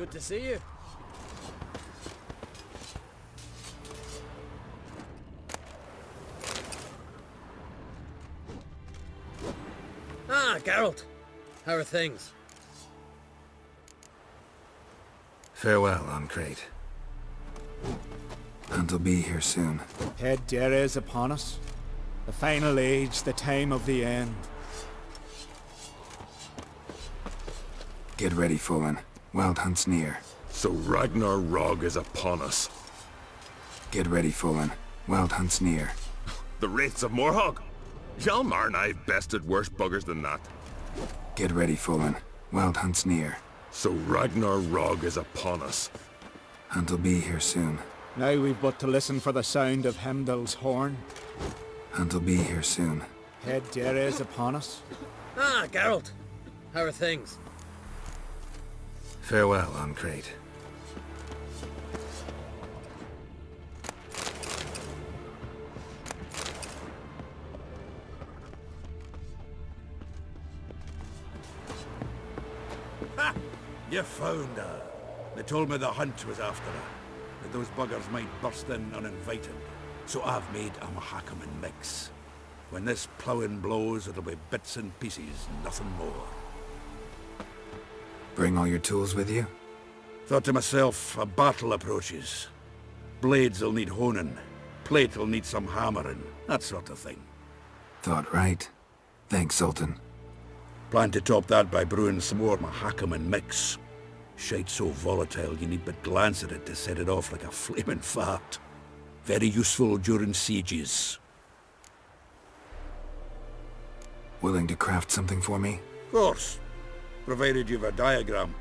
Good to see you. Ah, Geralt. How are things? Farewell, Uncrate. Hunt'll be here soon. Head Dere is upon us. The final age, the time of the end. Get ready, Fullen. Wild Hunt's near. So Ragnar Rog is upon us. Get ready, Fullen. Wild Hunt's near. The Wraiths of Morhog? Hjalmar and I bested worse buggers than that. Get ready, Fullen. Wild Hunt's near. So Ragnar Rog is upon us. Hunt'll be here soon. Now we've but to listen for the sound of Heimdall's horn. Hunt'll be here soon. Head Dere is upon us. Ah, Geralt. How are things? Farewell, Uncrate. Ha! You found her. They told me the hunt was after her. That those buggers might burst in uninvited. So I've made a Mahakaman mix. When this ploughing blows, it'll be bits and pieces, nothing more. Bring all your tools with you? Thought to myself, a battle approaches. Blades will need honing. Plate will need some hammering. That sort of thing. Thought right. Thanks, Sultan. Plan to top that by brewing some more Mahakaman mix. Shite so volatile you need but glance at it to set it off like a flaming fart. Very useful during sieges. Willing to craft something for me? Of course. Provided you've a diagram.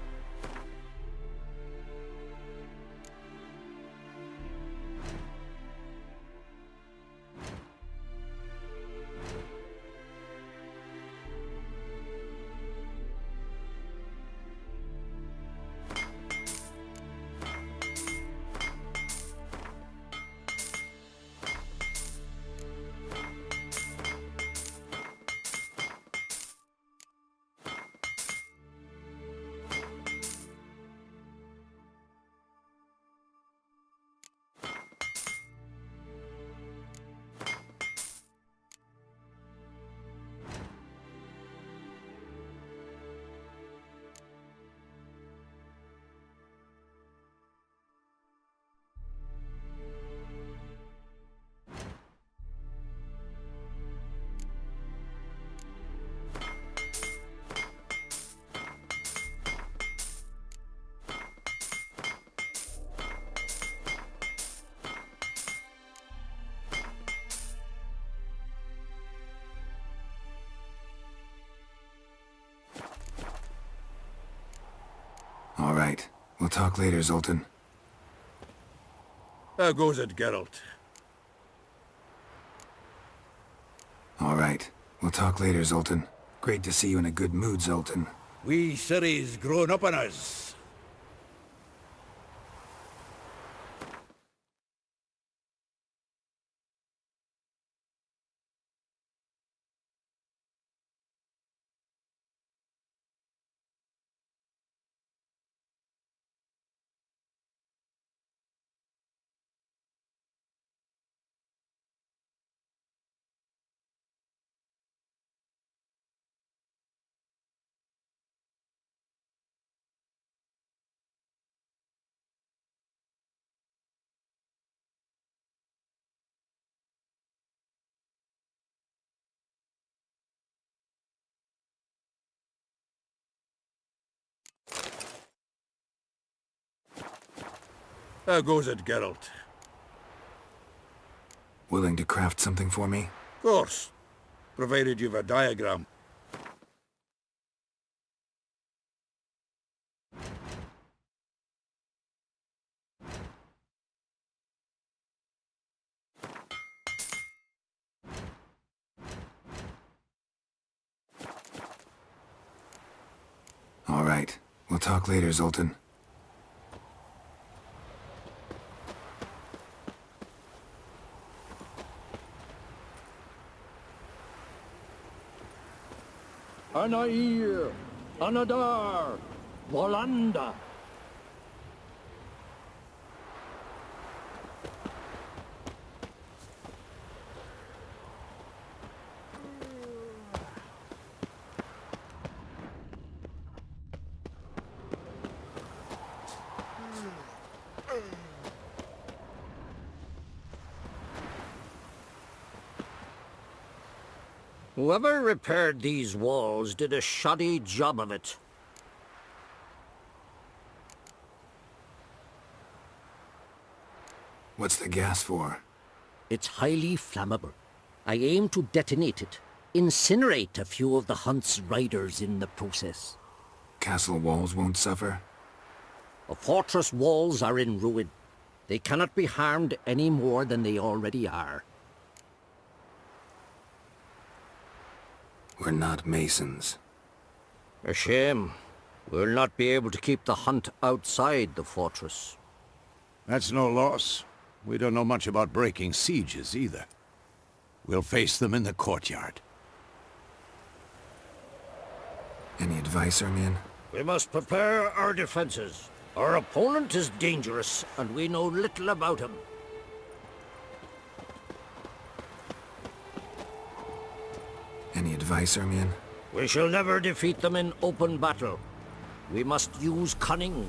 All right. We'll talk later, Zoltan. How goes it, Geralt? All right. We'll talk later, Zoltan. Great to see you in a good mood, Zoltan. We Ciri's grown up on us. How goes it, Geralt? Willing to craft something for me? Of course. Provided you've a diagram. All right. We'll talk later, Zoltan. Anair, Anadar, Volanda. Whoever repaired these walls did a shoddy job of it. What's the gas for? It's highly flammable. I aim to detonate it. Incinerate a few of the hunt's riders in the process. Castle walls won't suffer? The fortress walls are in ruin. They cannot be harmed any more than they already are. We're not masons. A shame. We'll not be able to keep the hunt outside the fortress. That's no loss. We don't know much about breaking sieges either. We'll face them in the courtyard. Any advice, Ermion? We must prepare our defenses. Our opponent is dangerous, and we know little about him. Any advice, Ermion? We shall never defeat them in open battle. We must use cunning.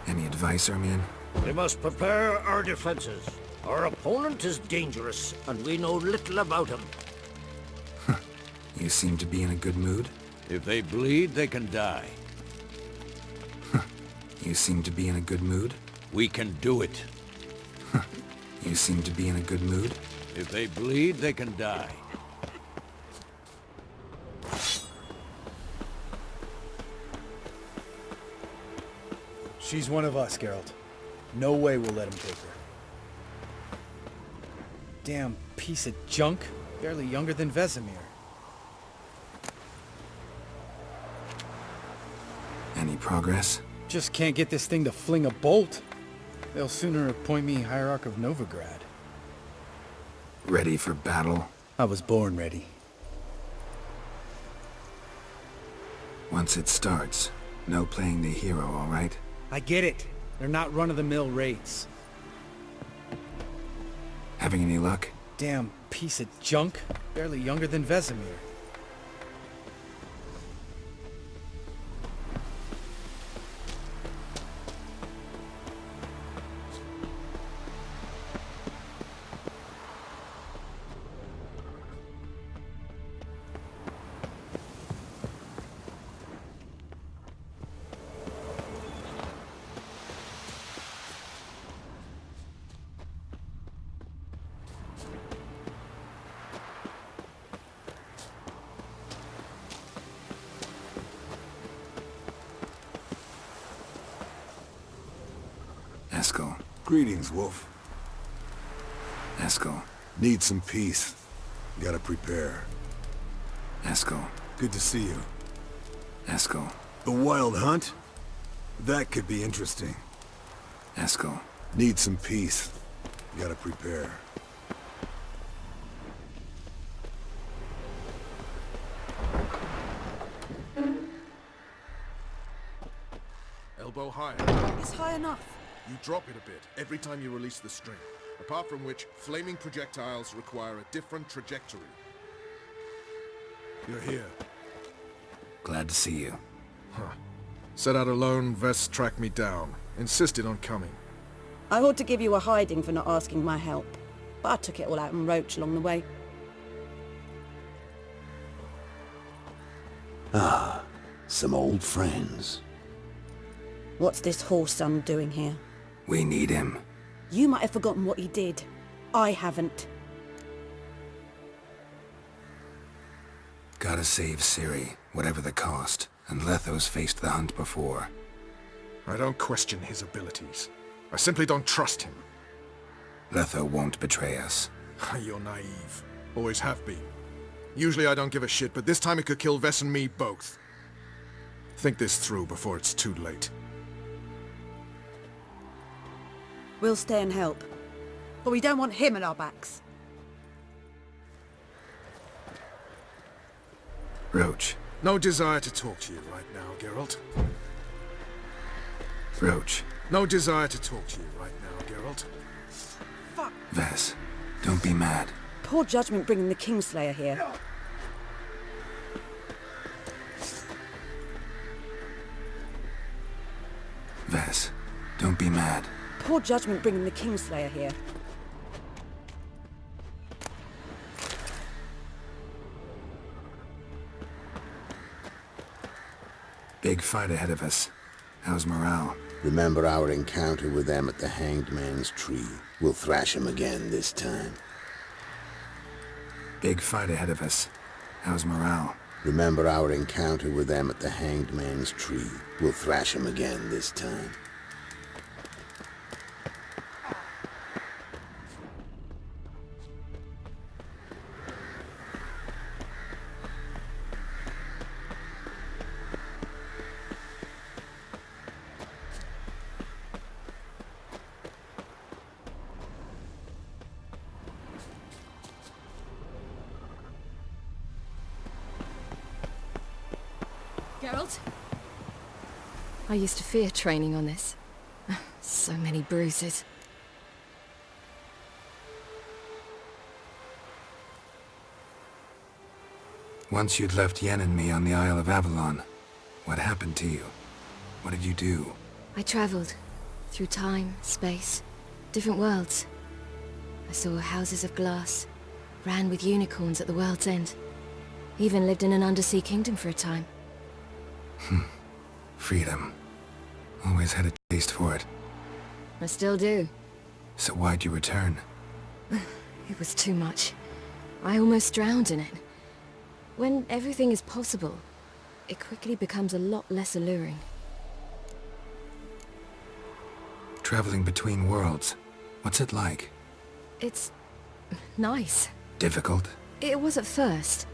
Any advice, Ermion? We must prepare our defenses. Our opponent is dangerous, and we know little about him. You seem to be in a good mood. If they bleed, they can die. You seem to be in a good mood. We can do it. You seem to be in a good mood. If they bleed, they can die. She's one of us, Geralt. No way we'll let him take her. Damn piece of junk. Barely younger than Vesemir. Any progress? Just can't get this thing to fling a bolt. They'll sooner appoint me Hierarch of Novigrad. Ready for battle? I was born ready. Once it starts, no playing the hero, all right? I get it. They're not run-of-the-mill raids. Having any luck? Damn piece of junk. Barely younger than Vesemir. Eskel. Greetings, Wolf. Eskel. Need some peace. Gotta prepare. Eskel. Good to see you. Eskel. The Wild Hunt? That could be interesting. Eskel. Need some peace. Gotta prepare. Elbow higher. It's high enough. You drop it a bit every time you release the string. Apart from which, flaming projectiles require a different trajectory. You're here. Glad to see you. Set out alone, Vess tracked me down. Insisted on coming. I ought to give you a hiding for not asking my help, but I took it all out in Roach along the way. Some old friends. What's this whoreson doing here? We need him. You might have forgotten what he did. I haven't. Gotta save Ciri, whatever the cost. And Letho's faced the hunt before. I don't question his abilities. I simply don't trust him. Letho won't betray us. You're naive. Always have been. Usually I don't give a shit, but this time it could kill Vess and me both. Think this through before it's too late. We'll stay and help. But we don't want him at our backs. Roach. No desire to talk to you right now, Geralt. Roach. No desire to talk to you right now, Geralt. Fuck. Vess. Don't be mad. Poor judgment bringing the Kingslayer here. Vess. Don't be mad. Poor judgment bringing the Kingslayer here. Big fight ahead of us. How's morale? Remember our encounter with them at the Hanged Man's Tree. We'll thrash him again this time. Big fight ahead of us. How's morale? Remember our encounter with them at the Hanged Man's Tree. We'll thrash him again this time. Geralt? I used to fear training on this. So many bruises. Once you'd left Yen and me on the Isle of Avalon, what happened to you? What did you do? I traveled. Through time, space, different worlds. I saw houses of glass, ran with unicorns at the world's end. Even lived in an undersea kingdom for a time. Freedom. Always had a taste for it. I still do. So why'd you return? It was too much. I almost drowned in it. When everything is possible, it quickly becomes a lot less alluring. Traveling between worlds. What's it like? It's nice. Difficult? It was at first,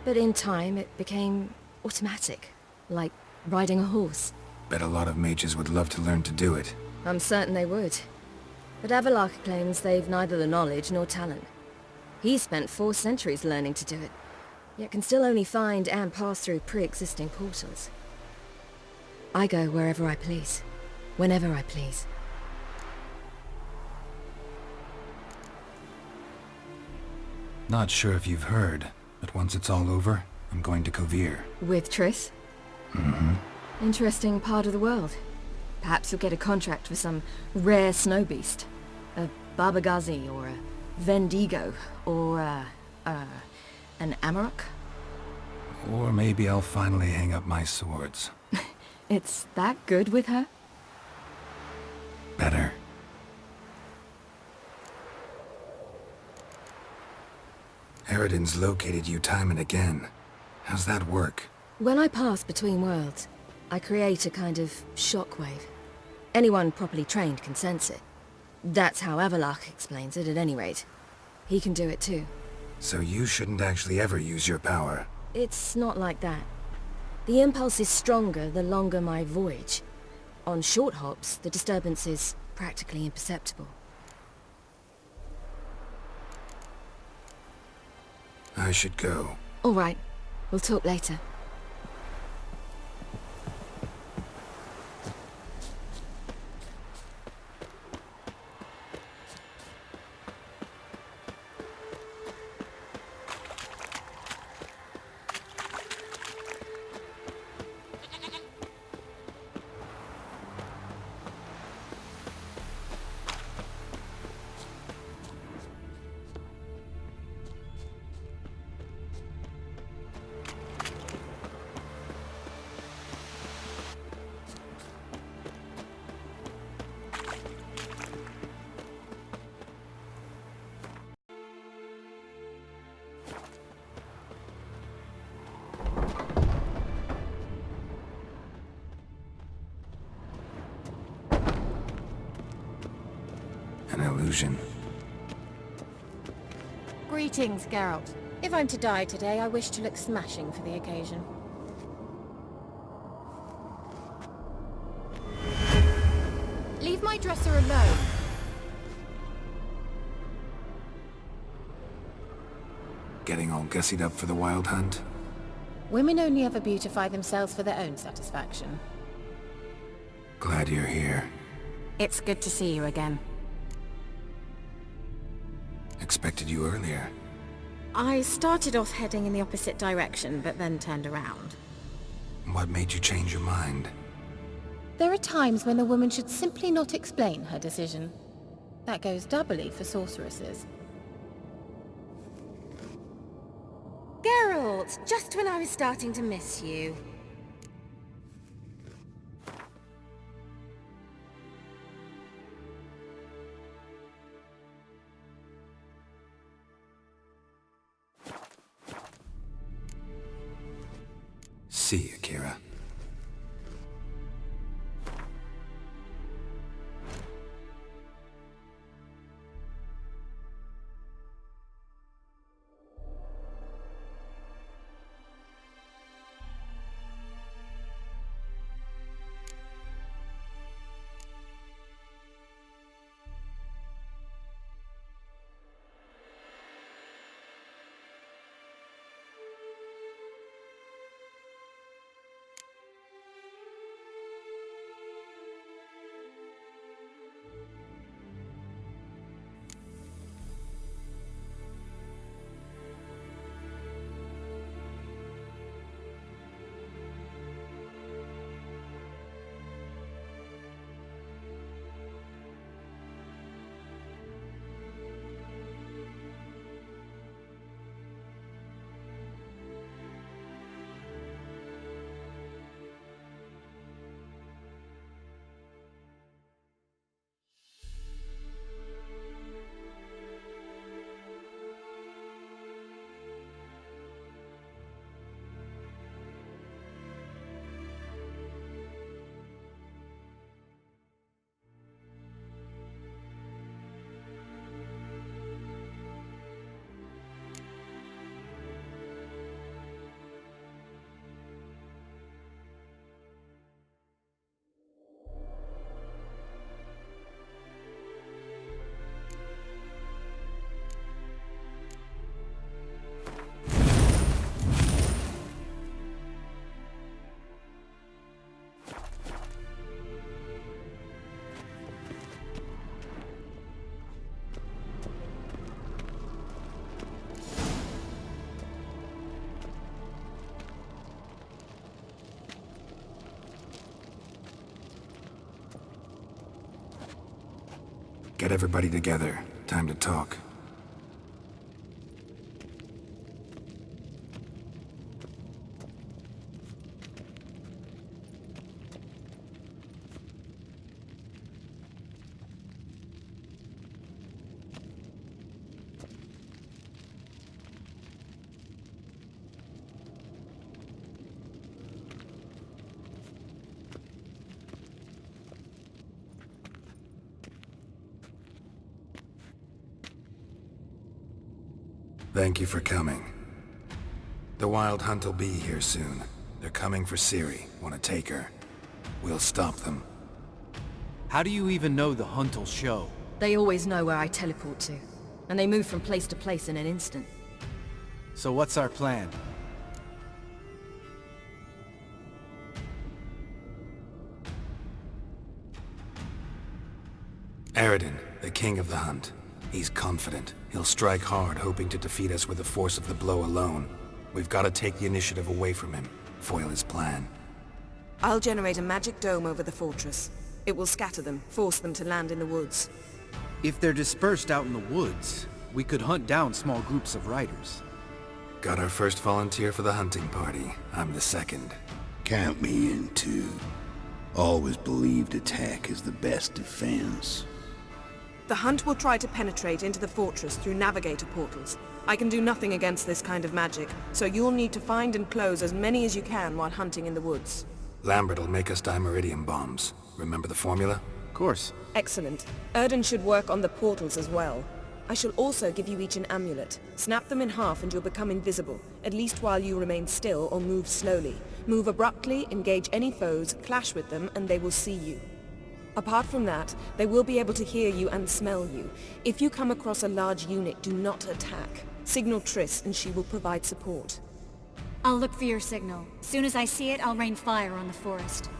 but in time it became automatic, like riding a horse. Bet a lot of mages would love to learn to do it. I'm certain they would. But Avalok claims they've neither the knowledge nor talent. He spent 4 centuries learning to do it, yet can still only find and pass through pre-existing portals. I go wherever I please, whenever I please. Not sure if you've heard, but once it's all over, I'm going to Kovir. With Triss? Mm-hmm. Interesting part of the world. Perhaps you'll get a contract for some rare snow beast. A Barbagazi, or a Vendigo, or an Amarok. Or maybe I'll finally hang up my swords. It's that good with her? Better. Eridan's located you time and again. How's that work? When I pass between worlds, I create a kind of shockwave. Anyone properly trained can sense it. That's how Avalok explains it, at any rate. He can do it too. So you shouldn't actually ever use your power. It's not like that. The impulse is stronger the longer my voyage. On short hops, the disturbance is practically imperceptible. I should go. All right. We'll talk later. An illusion. Greetings, Geralt. If I'm to die today, I wish to look smashing for the occasion. Leave my dresser alone. Getting all gussied up for the wild hunt? Women only ever beautify themselves for their own satisfaction. Glad you're here. It's good to see you again. Expected you earlier. I started off heading in the opposite direction, but then turned around. What made you change your mind? There are times when a woman should simply not explain her decision. That goes doubly for sorceresses. Geralt, just when I was starting to miss you. See you, Kira. Get everybody together. Time to talk. Thank you for coming. The Wild Hunt will be here soon. They're coming for Ciri. Want to take her? We'll stop them. How do you even know the Hunt will show? They always know where I teleport to, and they move from place to place in an instant. So what's our plan? Aradin, the king of the Hunt. He's confident. He'll strike hard, hoping to defeat us with the force of the blow alone. We've got to take the initiative away from him, foil his plan. I'll generate a magic dome over the fortress. It will scatter them, force them to land in the woods. If they're dispersed out in the woods, we could hunt down small groups of riders. Got our first volunteer for the hunting party. I'm the second. Count me in too. Always believed attack is the best defense. The Hunt will try to penetrate into the fortress through navigator portals. I can do nothing against this kind of magic, so you'll need to find and close as many as you can while hunting in the woods. Lambert will make us dimeridium bombs. Remember the formula? Of course. Excellent. Erden should work on the portals as well. I shall also give you each an amulet. Snap them in half and you'll become invisible, at least while you remain still or move slowly. Move abruptly, engage any foes, clash with them, and they will see you. Apart from that, they will be able to hear you and smell you. If you come across a large unit, do not attack. Signal Triss and she will provide support. I'll look for your signal. Soon as I see it, I'll rain fire on the forest.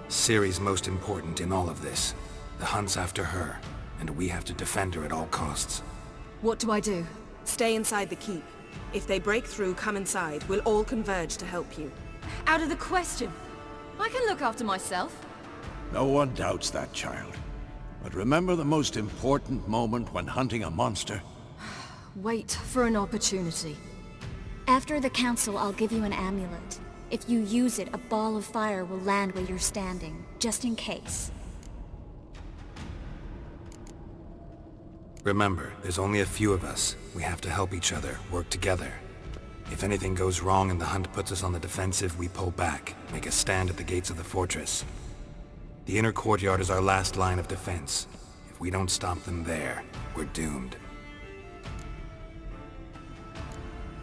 Ciri's most important in all of this. The Hunt's after her, and we have to defend her at all costs. What do I do? Stay inside the keep. If they break through, come inside. We'll all converge to help you. Out of the question. I can look after myself. No one doubts that, child. But remember the most important moment when hunting a monster? Wait for an opportunity. After the council, I'll give you an amulet. If you use it, a ball of fire will land where you're standing, just in case. Remember, there's only a few of us. We have to help each other, work together. If anything goes wrong and the hunt puts us on the defensive, we pull back, make a stand at the gates of the fortress. The inner courtyard is our last line of defense. If we don't stop them there, we're doomed.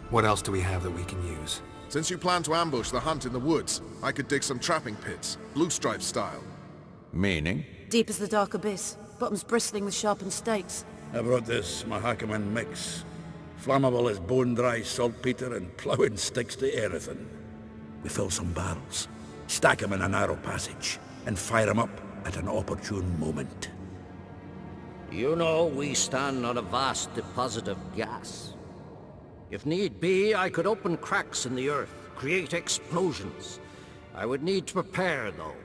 What else do we have that we can use? Since you plan to ambush the hunt in the woods, I could dig some trapping pits, blue stripe style. Meaning? Deep as the dark abyss, bottoms bristling with sharpened stakes. I brought this Mahakaman mix. Flammable as bone-dry saltpeter and ploughing sticks to anything. We fill some barrels, stack them in a narrow passage, and fire them up at an opportune moment. You know, we stand on a vast deposit of gas. If need be, I could open cracks in the earth, create explosions. I would need to prepare, though.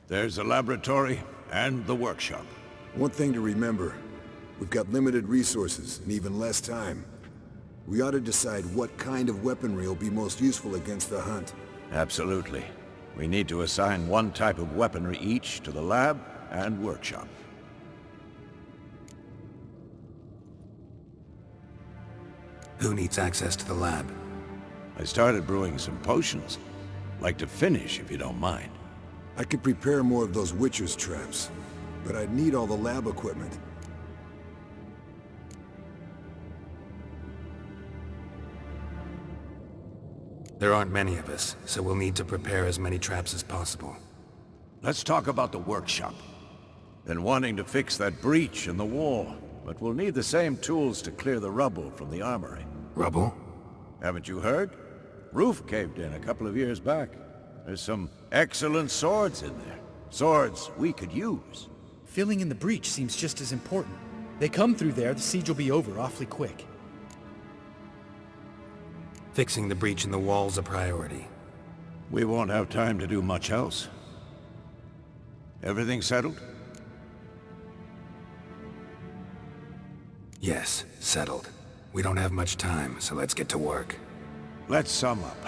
There's a laboratory and the workshop. One thing to remember, we've got limited resources and even less time. We ought to decide what kind of weaponry will be most useful against the hunt. Absolutely. We need to assign one type of weaponry each to the lab and workshop. Who needs access to the lab? I started brewing some potions. Like to finish, if you don't mind. I could prepare more of those Witcher's traps, but I'd need all the lab equipment. There aren't many of us, so we'll need to prepare as many traps as possible. Let's talk about the workshop. Been wanting to fix that breach in the wall, but we'll need the same tools to clear the rubble from the armory. Rubble? Haven't you heard? Roof caved in a couple of years back. There's some excellent swords in there. Swords we could use. Filling in the breach seems just as important. They come through there, the siege will be over awfully quick. Fixing the breach in the wall's a priority. We won't have time to do much else. Everything settled? Yes, settled. We don't have much time, so let's get to work. Let's sum up.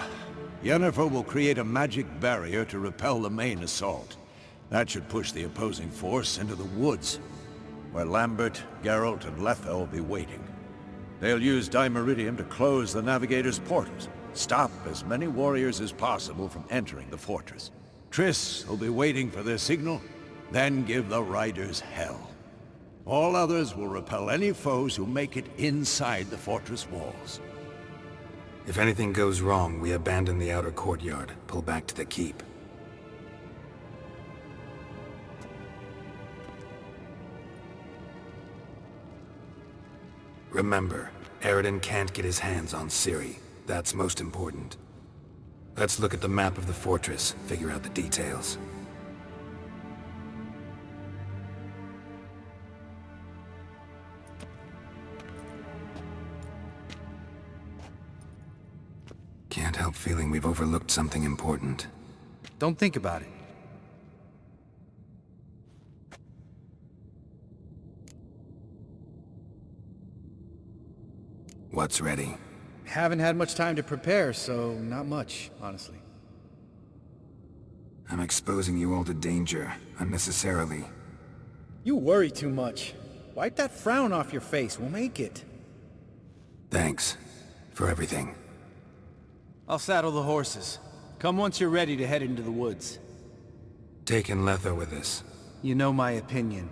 Yennefer will create a magic barrier to repel the main assault. That should push the opposing force into the woods, where Lambert, Geralt, and Letha will be waiting. They'll use Dimeridium to close the Navigator's portals, stop as many warriors as possible from entering the fortress. Triss will be waiting for their signal, then give the riders hell. All others will repel any foes who make it inside the fortress walls. If anything goes wrong, we abandon the outer courtyard, pull back to the keep. Remember, Eridan can't get his hands on Ciri. That's most important. Let's look at the map of the fortress, figure out the details. Can't help feeling we've overlooked something important. Don't think about it. What's ready? Haven't had much time to prepare, so not much, honestly. I'm exposing you all to danger, unnecessarily. You worry too much. Wipe that frown off your face, we'll make it. Thanks. For everything. I'll saddle the horses. Come once you're ready to head into the woods. Taking Letha with us. You know my opinion.